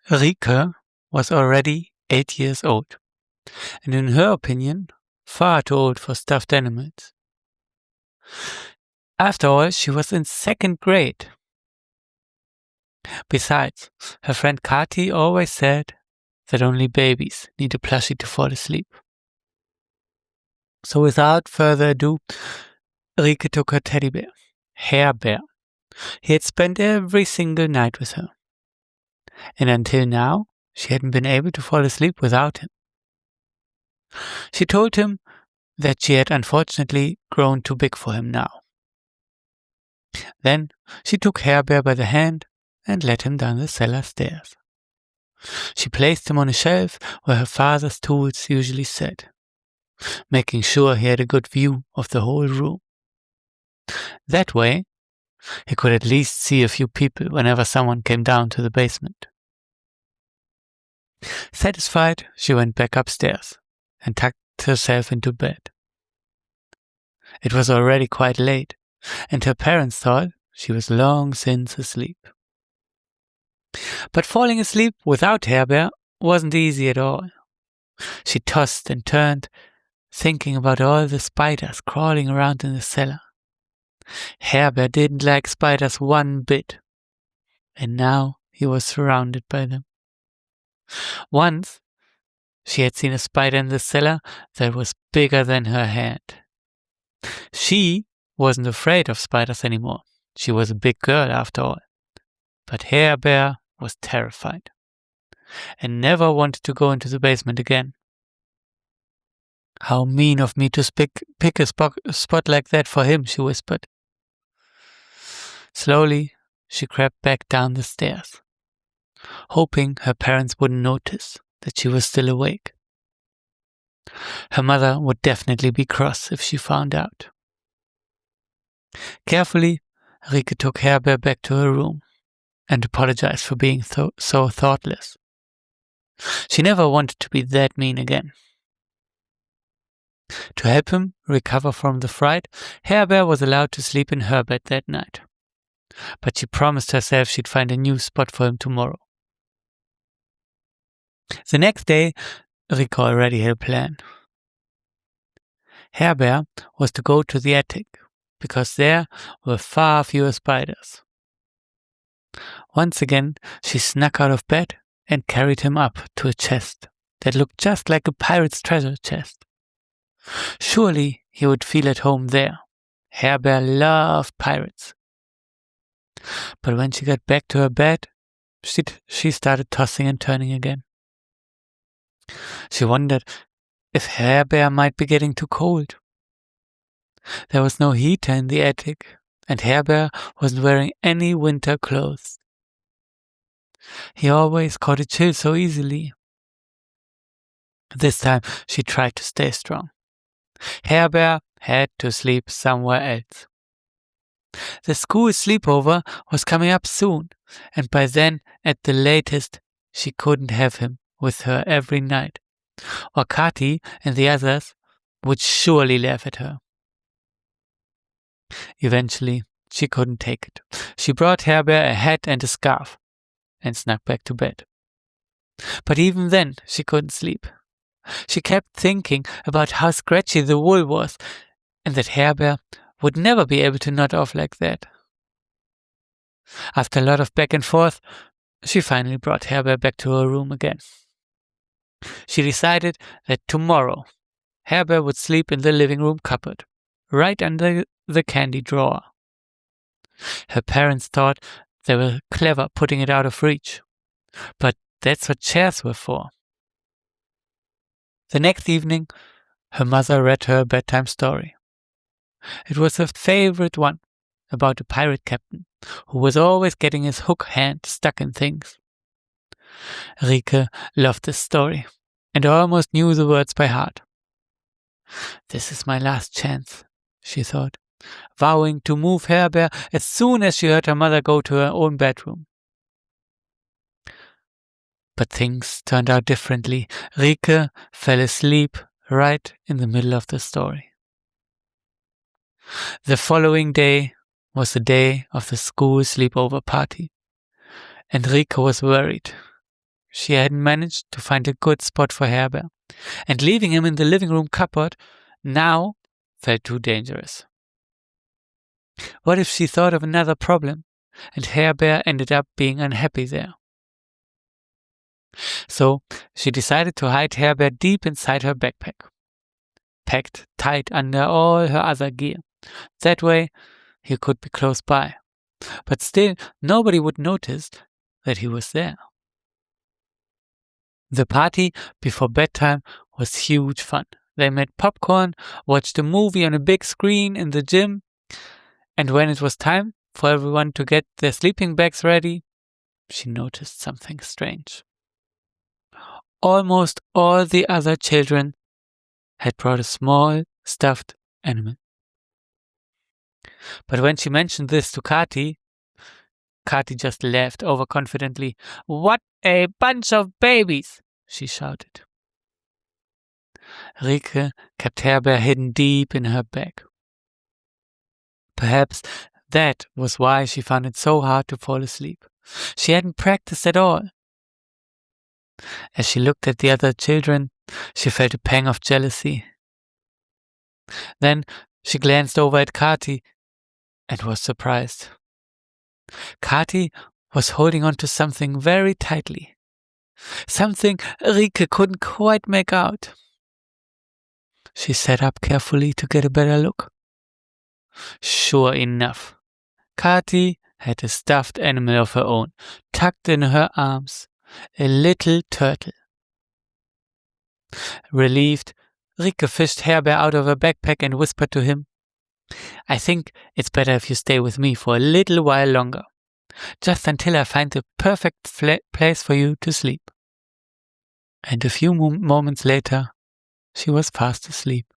Rike was already 8 years old, and in her opinion, far too old for stuffed animals. After all, she was in 2nd grade. Besides, her friend Kati always said that only babies need a plushie to fall asleep. So without further ado, Rike took her teddy bear, Hair Bear. He had spent every single night with her. And until now, she hadn't been able to fall asleep without him. She told him that she had unfortunately grown too big for him now. Then she took Hair Bear by the hand and led him down the cellar stairs. She placed him on a shelf where her father's tools usually sat, making sure he had a good view of the whole room. That way, he could at least see a few people whenever someone came down to the basement. Satisfied, she went back upstairs and tucked herself into bed. It was already quite late, and her parents thought she was long since asleep. But falling asleep without Hair Bear wasn't easy at all. She tossed and turned, thinking about all the spiders crawling around in the cellar. Hair Bear didn't like spiders one bit, and now he was surrounded by them. Once, she had seen a spider in the cellar that was bigger than her hand. She wasn't afraid of spiders anymore. She was a big girl after all. But Hair Bear was terrified and never wanted to go into the basement again. "How mean of me to pick a spot like that for him," she whispered. Slowly, she crept back down the stairs, hoping her parents wouldn't notice that she was still awake. Her mother would definitely be cross if she found out. Carefully, Rike took Hair Bear back to her room and apologized for being so thoughtless. She never wanted to be that mean again. To help him recover from the fright, Hair Bear was allowed to sleep in her bed that night. But she promised herself she'd find a new spot for him tomorrow. The next day, Rike already had a plan. Hair Bear was to go to the attic, because there were far fewer spiders. Once again, she snuck out of bed and carried him up to a chest that looked just like a pirate's treasure chest. Surely he would feel at home there. Hair Bear loved pirates. But when she got back to her bed, she started tossing and turning again. She wondered if Hair Bear might be getting too cold. There was no heater in the attic, and Hair Bear wasn't wearing any winter clothes. He always caught a chill so easily. This time she tried to stay strong. Hair Bear had to sleep somewhere else. The school sleepover was coming up soon, and by then, at the latest, she couldn't have him with her every night, or Kati and the others would surely laugh at her. Eventually, she couldn't take it. She brought Hair Bear a hat and a scarf and snuck back to bed. But even then, she couldn't sleep. She kept thinking about how scratchy the wool was and that Hair Bear would never be able to nod off like that. After a lot of back and forth, she finally brought Hair Bear back to her room again. She decided that tomorrow, Hair Bear would sleep in the living room cupboard, right under the candy drawer. Her parents thought they were clever putting it out of reach, but that's what chairs were for. The next evening, her mother read her a bedtime story. It was her favorite one, about a pirate captain who was always getting his hook hand stuck in things. Rike loved this story and almost knew the words by heart. "This is my last chance," she thought, vowing to move Hair Bear as soon as she heard her mother go to her own bedroom. But things turned out differently. Rike fell asleep right in the middle of the story. The following day was the day of the school sleepover party, and Rike was worried. She hadn't managed to find a good spot for Hair Bear, and leaving him in the living room cupboard now felt too dangerous. What if she thought of another problem, and Hair Bear ended up being unhappy there? So she decided to hide Hair Bear deep inside her backpack, packed tight under all her other gear. That way he could be close by, but still nobody would notice that he was there. The party before bedtime was huge fun. They made popcorn, watched a movie on a big screen in the gym, and when it was time for everyone to get their sleeping bags ready, she noticed something strange. Almost all the other children had brought a small stuffed animal. But when she mentioned this to Kati just laughed overconfidently. "What a bunch of babies!" she shouted. Rike kept Hair Bear hidden deep in her bag. Perhaps that was why she found it so hard to fall asleep. She hadn't practiced at all. As she looked at the other children, she felt a pang of jealousy. Then she glanced over at Kati and was surprised. Kati was holding on to something very tightly. Something Rike couldn't quite make out. She sat up carefully to get a better look. Sure enough, Kati had a stuffed animal of her own, tucked in her arms, a little turtle. Relieved, Rike fished Hair Bear out of her backpack and whispered to him, "I think it's better if you stay with me for a little while longer, just until I find the perfect place for you to sleep." And a few moments later, she was fast asleep.